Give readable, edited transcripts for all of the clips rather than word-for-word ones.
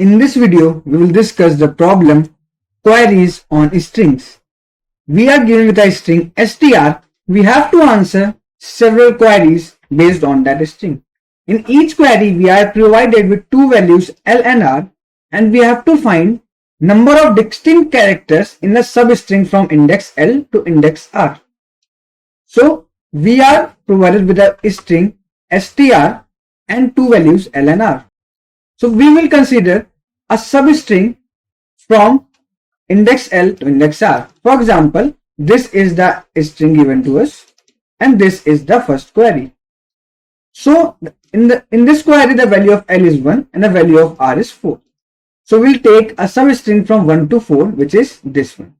In this video, we will discuss the problem queries on strings. We are given with a string str. We have to answer several queries based on that string. In each query, we are provided with two values L and R, and we have to find number of distinct characters in the substring from index L to index R. So, we are provided with a string str and two values L and R. So, we will consider a substring from index L to index R. For example, this is the string given to us and this is the first query. So in this query, the value of L is 1 and the value of R is 4. So we'll take a substring from 1 to 4, which is this one,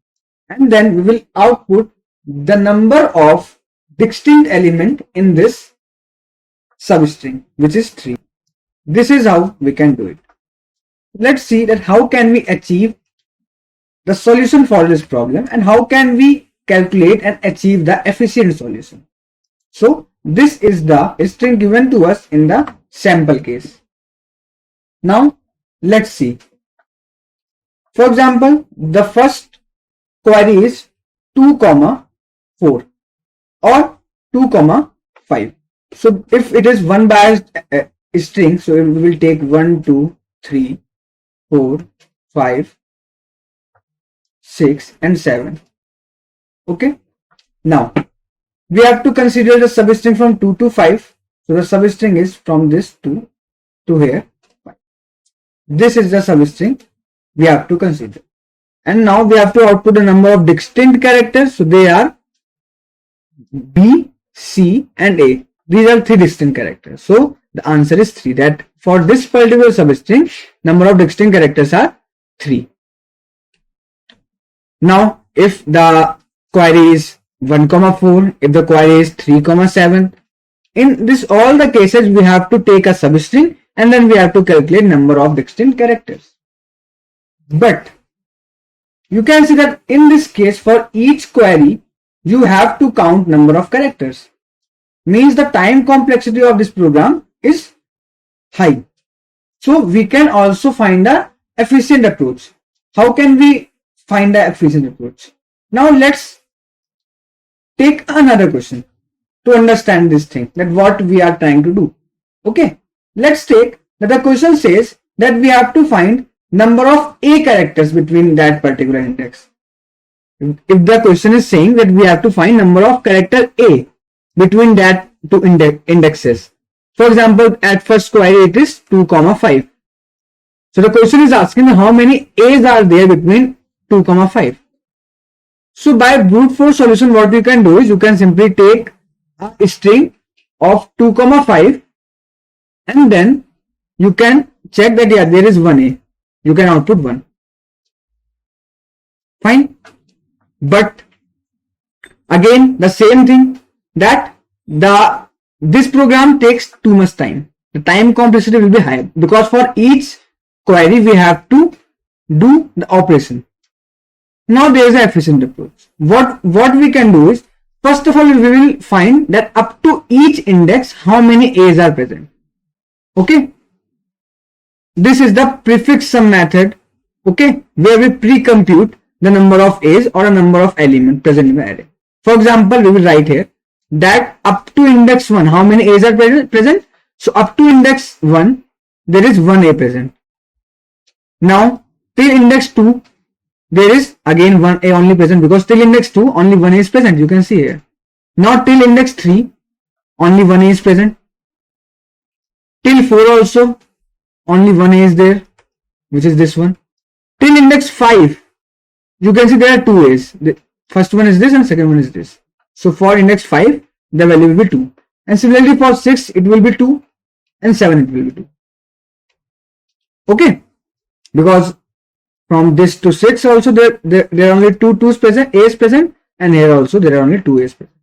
and then we will output the number of distinct element in this substring, which is 3. This is how we can do it. Let's see that how can we achieve the solution for this problem and how can we calculate and achieve the efficient solution. So this is the string given to us in the sample case. Now let's see. For example, the first query is 2, 4 or 2, 5. So if it is one biased string, so we will take 1, 2, 3, 4, 5, 6 and 7. Okay. Now we have to consider the substring from 2 to 5. So the substring is from this 2 to here 5. This is the substring we have to consider. And now we have to output the number of distinct characters. So they are B, C and A. These are 3 distinct characters. So the answer is 3. That for this particular substring, number of distinct characters are 3. Now if the query is 1, 4, if the query is 3, 7, in this all the cases we have to take a substring and then we have to calculate number of distinct characters. But you can see that in this case for each query you have to count number of characters. Means the time complexity of this program is high. So we can also find the efficient approach. How can we find the efficient approach? Now let's take another question to understand this thing, that what we are trying to do. Okay, let's take that the question says that we have to find number of A characters between that particular index. If the question is saying that we have to find number of character A between that two indexes. For example, at first query it is 2, 5. So the question is asking how many A's are there between 2, 5. So by brute force solution, what you can do is you can simply take a string of 2, 5 and then you can check that yeah, there is 1 A. You can output 1. Fine. But again the same thing, that this program takes too much time. The time complexity will be high because for each query we have to do the operation. Now there is an efficient approach. What we can do is, first of all we will find that up to each index how many A's are present. Okay. This is the prefix sum method. Okay, where we pre-compute the number of A's or a number of elements present in the array. For example, we will write here that up to index 1 how many A's are present. So up to index 1 there is 1 A present. Now till index 2 there is again 1 A only present, because till index 2 only 1 A is present, you can see here. Now till index 3 only 1 A is present. Till 4 also only 1 A is there, which is this one. Till index 5 you can see there are 2 A's. The first one is this and second one is this. So for index 5 the value will be 2, and similarly for 6 it will be 2 and 7 it will be 2. Okay, because from this to 6 also there are only 2 A's present, and here also there are only 2 A's present.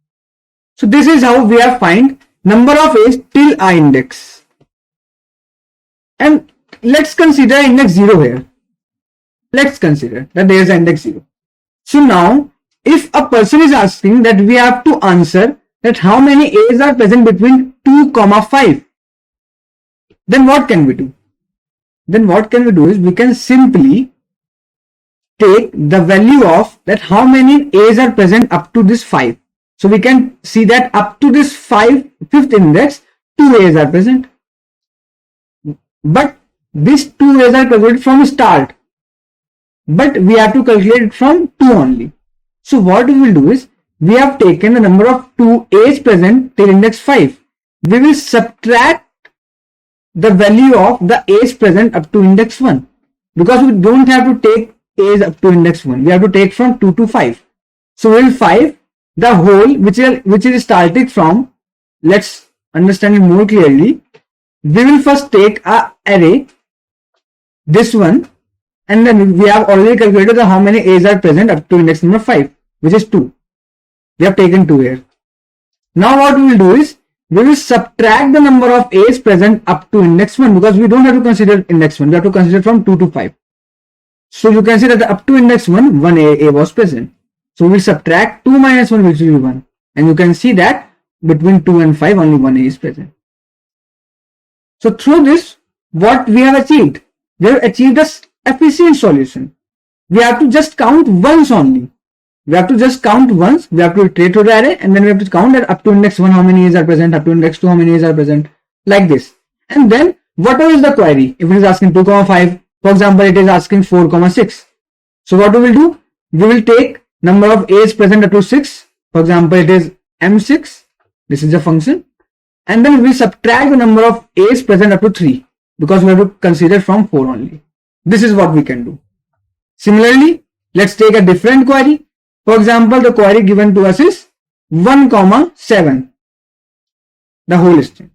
So this is how we have find number of A's till I index. And let's consider index 0 here. Let's consider that there is index 0. So now if a person is asking that we have to answer that how many A's are present between 2, 5, then what can we do? then what can we do is we can simply take the value of that how many A's are present up to this 5. So we can see that up to this fifth index, 2 A's are present. But these 2 A's are calculated from start. But we have to calculate it from 2 only. So what we will do is, we have taken the number of 2 A's present till index 5. We will subtract the value of the A's present up to index 1. Because we don't have to take A's up to index 1. We have to take from 2 to 5. So we will 5 the whole which is starting from, let's understand it more clearly. We will first take a array, this one, and then we have already calculated the how many A's are present up to index number 5, which is 2. We have taken 2 here. Now what we will do is, we will subtract the number of A's present up to index 1, because we don't have to consider index 1, we have to consider from 2 to 5. So you can see that up to index 1, 1 A was present. So we will subtract 2 minus 1, which will be 1. And you can see that between 2 and 5, only 1 A is present. So through this, what we have achieved? We have achieved an efficient solution. We have to just count once only. We have to just count once. We have to iterate through the array, and then we have to count that up to index 1 how many A's are present, up to index 2 how many A's are present, like this. And then whatever is the query, if it is asking 2, 5, for example, it is asking 4, 6. So what we will do? We will take number of A's present up to 6. For example, it is M6. This is the function. And then we subtract the number of A's present up to 3, because we have to consider from 4 only. This is what we can do. Similarly, let's take a different query. For example, the query given to us is 1, 7. The whole string.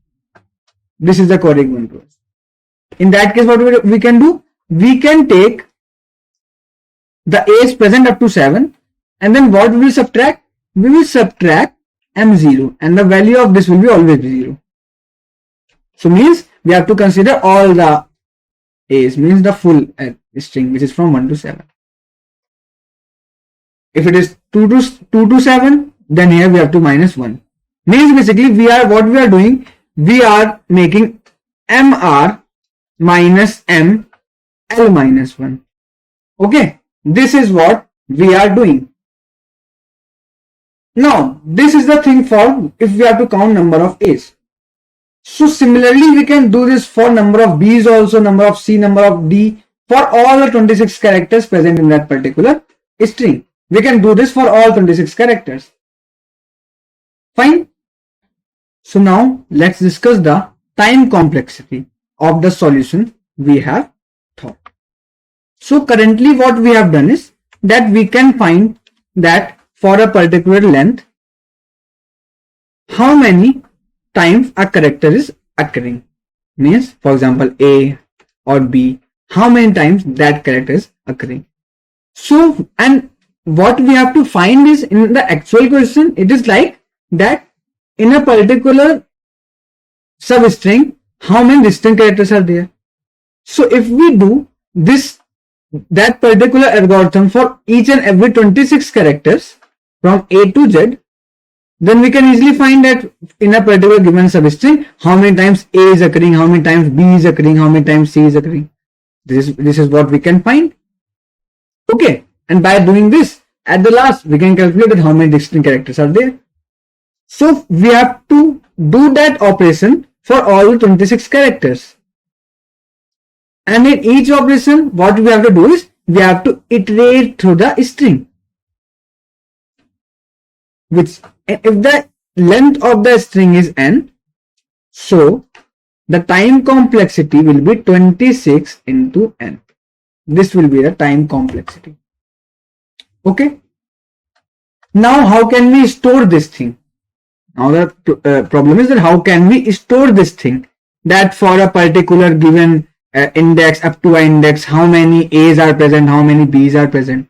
This is the query given to us. In that case, what we can do? We can take the A's present up to 7, and then what we will subtract? We will subtract M0, and the value of this will be always 0. So means we have to consider all the A's, means the full string, which is from 1 to 7. If it is 2 to 7, then here we have to minus 1. Means basically we are doing, we are making MR minus M L minus 1. Okay, this is what we are doing. Now, this is the thing for if we have to count number of A's. So similarly, we can do this for number of B's also, number of C, number of D, for all the 26 characters present in that particular string. We can do this for all 26 characters. Fine. So now let's discuss the time complexity of the solution we have thought. So currently what we have done is that we can find that for a particular length, how many times a character is occurring. Means, for example, A or B, how many times that character is occurring. So, and what we have to find is in the actual question, it is like that in a particular substring, how many distinct characters are there. So if we do that particular algorithm for each and every 26 characters from A to Z, then we can easily find that in a particular given substring, how many times A is occurring, how many times B is occurring, how many times C is occurring. This is what we can find. Okay. And by doing this, at the last, we can calculate how many distinct characters are there. So we have to do that operation for all 26 characters. And in each operation, what we have to do is, we have to iterate through the string. Which, if the length of the string is n, so the time complexity will be 26 into n. This will be the time complexity. Okay. Now how can we store this thing? Now the problem is that how can we store this thing? That for a particular given index up to an index, how many A's are present, how many B's are present.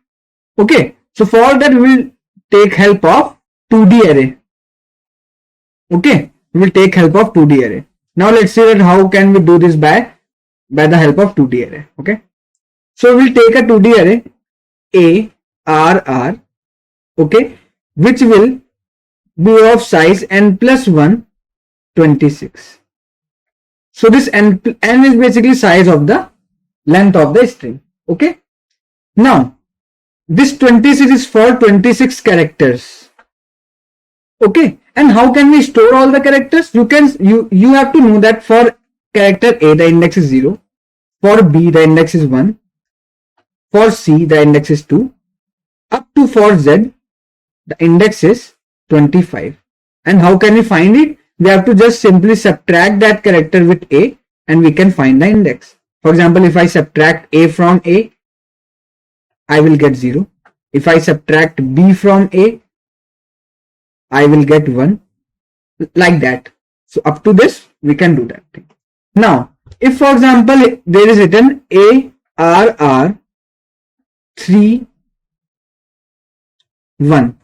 Okay. So for that we will take help of 2D array. Okay. We will take help of 2D array. Now let's see that how can we do this by the help of 2D array. Okay. So we will take a 2D array A, R, R, okay, which will be of size n plus 1, 26. So this n is basically size of the length of the string. Okay. Now, this 26 is for 26 characters. Okay. And how can we store all the characters? You have to know that for character A, the index is 0. For B, the index is 1. For C, the index is 2. Up to for Z, the index is 25. And how can we find it? We have to just simply subtract that character with A and we can find the index. For example, if I subtract A from A, I will get 0. If I subtract B from A, I will get 1. Like that. So up to this, we can do that thing. Now, if for example, there is written ARR 3 1.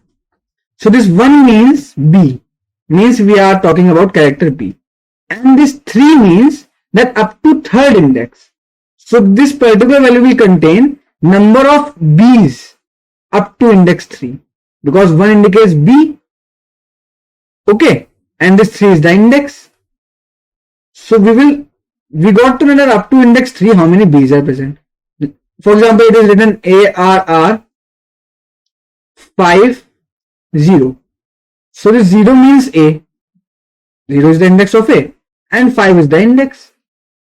So this 1 means B, means we are talking about character B. And this 3 means that up to third index. So this particular value will contain number of B's up to index 3. Because 1 indicates B. Okay. And this 3 is the index. So we got to know that up to index 3 how many B's are present. For example, it is written ARR 5 0. So this 0 means A. 0 is the index of A and 5 is the index.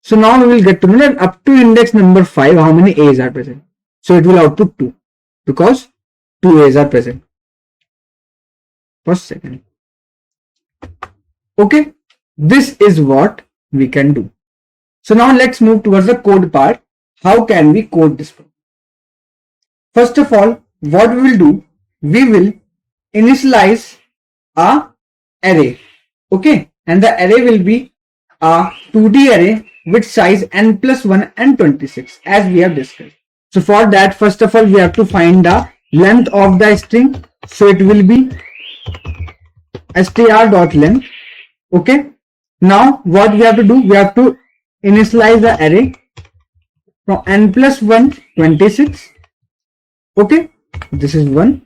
So now we will get to know that up to index number 5 how many A's are present. So it will output 2 because 2 A's are present. First second. Okay. This is what we can do. So now let's move towards the code part. How can we code this problem? First of all, what we will do, we will initialize a array. Okay. And the array will be a 2D array with size n plus 1 and 26 as we have discussed. So for that, first of all, we have to find the length of the string. So it will be str.length. Okay. Now what we have to do, we have to initialize the array from n plus 1 26. Okay. This is 1.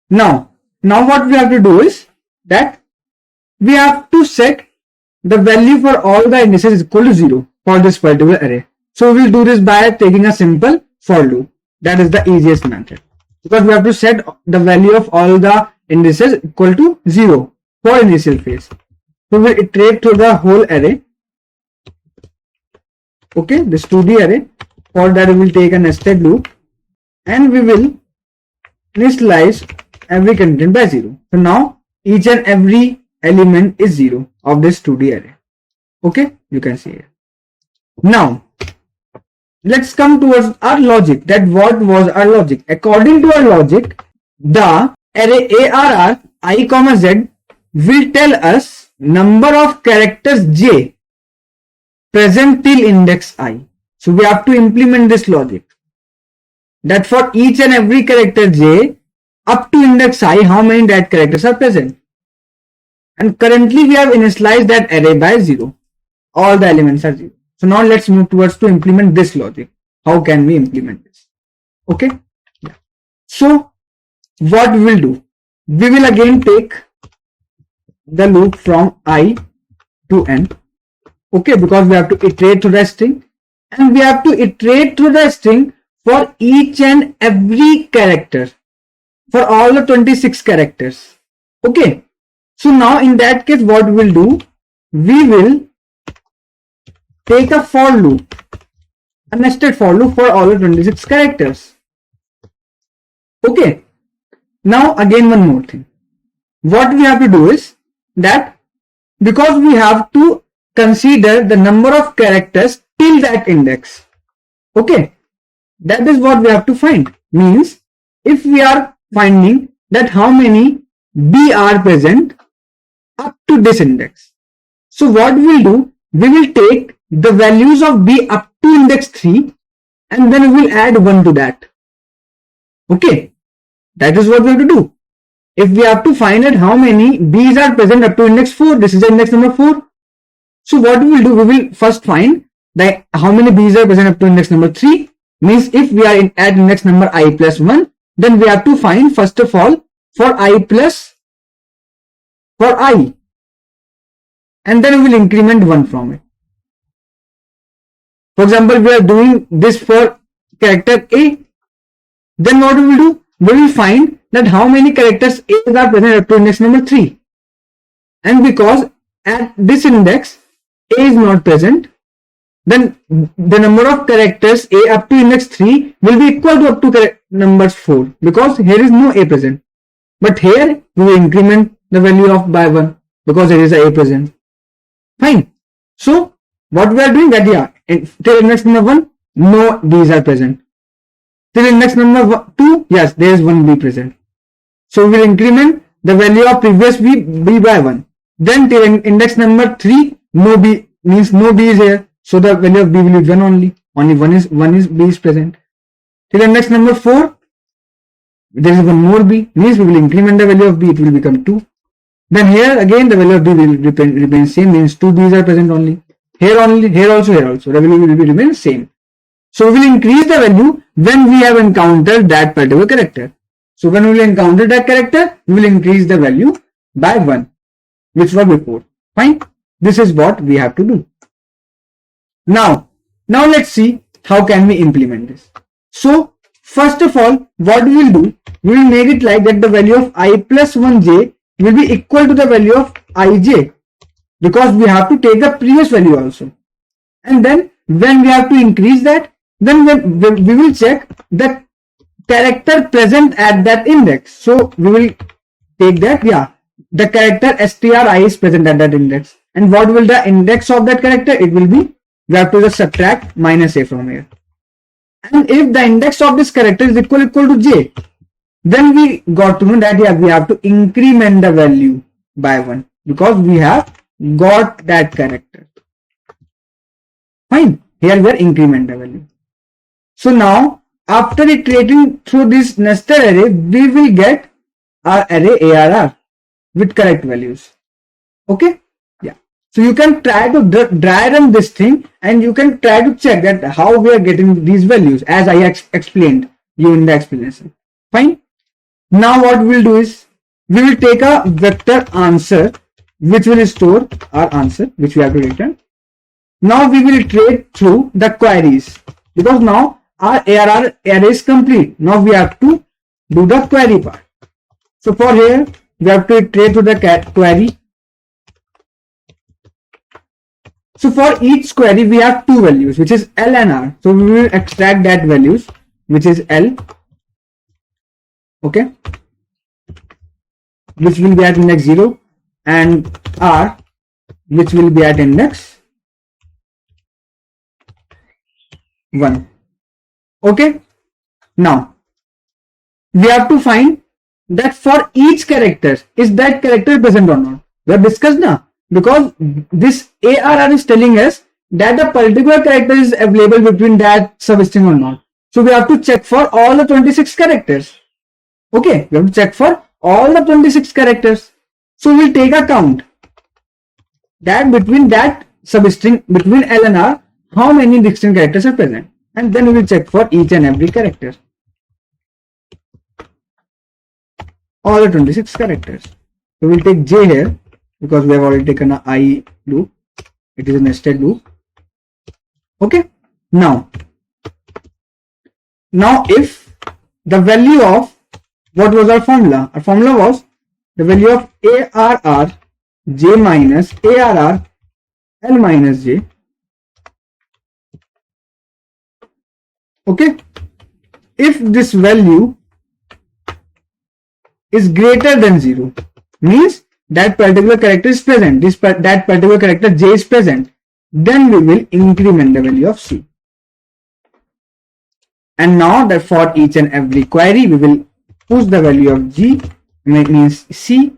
Now what we have to do is that we have to set the value for all the indices is equal to 0 for this particular array. So we will do this by taking a simple for loop. That is the easiest method, because we have to set the value of all the indices equal to 0 for initial phase. So we will iterate through the whole array. Okay, this 2D array. For that we will take a nested loop and we will initialize every content by 0. So now each and every element is 0 of this 2D array. Okay, you can see it. Now let's come towards our logic. That what was our logic? According to our logic, the array ARR I comma Z will tell us number of characters J present till index I. So we have to implement this logic, that for each and every character J up to index I, how many that characters are present. And currently we have initialized that array by 0. All the elements are 0. So now let's move towards to implement this logic. How can we implement this? Okay. Yeah. So what we will do, we will again take the loop from I to n. Okay, because we have to iterate through the string, and we have to iterate through the string for each and every character, for all the 26 characters. Okay. So now in that case, what we will do, we will take a for loop, a nested for loop for all the 26 characters. Okay. Now again one more thing. What we have to do is that, because we have to consider the number of characters till that index. Okay. That is what we have to find. Means if we are finding that how many B are present up to this index. So what we will do, we will take the values of B up to index 3 and then we will add 1 to that. Okay. That is what we have to do. If we have to find out how many B's are present up to index 4, this is the index number 4. So what we will do, we will first find that how many B's are present up to index number 3. Means if we are at index number I plus 1, then we have to find first of all for I plus for I, and then we will increment 1 from it. For example, we are doing this for character A. Then what we will do? We will find that how many characters A's are present up to index number 3. And because at this index A is not present, then the number of characters A up to index 3 will be equal to up to numbers 4, because here is no A present. But here we will increment the value of by 1 because there is a present. Fine. So what we are doing that, yeah, till index number 1, no B's are present. Till index number 2, yes, there is one B present. So we will increment the value of previous B by 1. Then till index number 3, no B, means no B is here. So the value of B will be 1 only. Only one is B is present. Till index number 4, there is one more B, means we will increment the value of B, it will become 2. Then here again the value of B will remain same, means 2 B's are present only. Here also, the value will remain same. So we will increase the value when we have encountered that particular character. So when we will encounter that character, we will increase the value by 1, which was before. Fine. This is what we have to do. Now let's see how can we implement this. So first of all, what we will do, we will make it like that the value of I plus 1j will be equal to the value of ij, because we have to take the previous value also. And then when we have to increase that, then we will check the character present at that index. So we will take that, yeah, the character stri is present at that index. And what will the index of that character? It will be, we have to just subtract minus a from here. And if the index of this character is equal to j, then we got to know that, yeah, we have to increment the value by 1 because we have got that character. Fine. Here we are increment the value. So now after iterating through this nested array, we will get our array ARR with correct values. Okay. Yeah. So you can try to dry run this thing and you can try to check that how we are getting these values as I explained you in the explanation. Fine. Now what we will do is we will take a vector answer which will store our answer which we have to return. Now we will iterate through the queries because now our ARR array is complete. Now we have to do the query part. So for here we have to iterate through the query. So for each query we have two values which is L and R. So we will extract that values which is L, okay, which will be at index 0, and R which will be at index 1. Okay. Now we have to find that for each character is that character present or not. We have discussed now, because this ARR is telling us that a particular character is available between that substring or not. So we have to check for all the 26 characters. Okay, we have to check for all the 26 characters. So we'll take a count that between that substring between L and R, how many distinct characters are present, and then we will check for each and every character, all the 26 characters. So we'll take J here because we have already taken a I loop. It is a nested loop. Okay. Now if the value of, what was our formula? Our formula was the value of ARR J minus ARR L minus J. Okay. If this value is greater than 0, means that particular character is present, that particular character J is present, then we will increment the value of C. And now that for each and every query we will push the value of G, means C,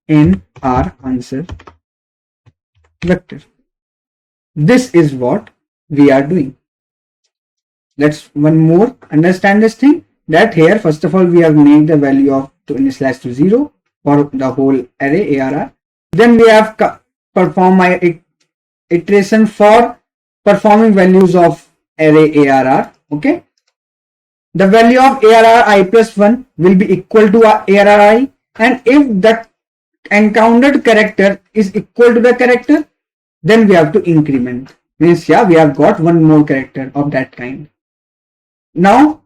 in our answer vector. This is what we are doing. Let's one more understand this thing, that here first of all we have made the value of to initialize to 0 for the whole array ARR. Then we have perform my iteration for performing values of array ARR. Okay. The value of ARR I plus 1 will be equal to ARR I, and if the encountered character is equal to the character, then we have to increment Means yeah, we have got one more character of that kind. Now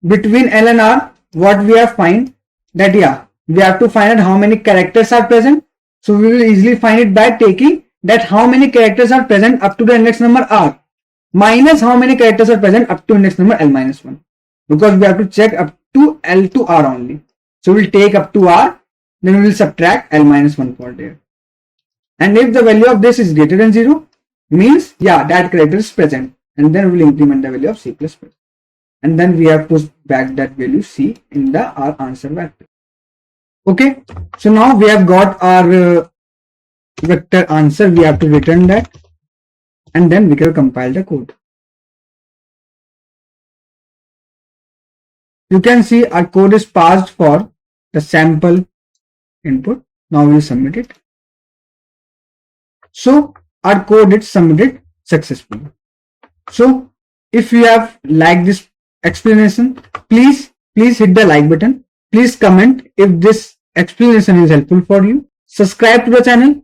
between L and R, what we have find that yeah, we have to find out how many characters are present. So we will easily find it by taking that how many characters are present up to the index number R minus how many characters are present up to index number L minus 1, because we have to check up to L to R only. So we'll take up to R, then we will subtract L minus 1 for there. And if the value of this is greater than 0, means yeah, that character is present, and then we will increment the value of C plus plus. And then we have pushed back that value C in the our answer vector. Okay, so now we have got our vector answer. We have to return that, and then we can compile the code. You can see our code is passed for the sample input. Now we will submit it. So our code is submitted successfully. So if you have liked this explanation, please hit the like button. Please comment if this explanation is helpful for you. Subscribe to the channel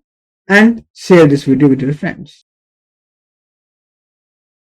and share this video with your friends.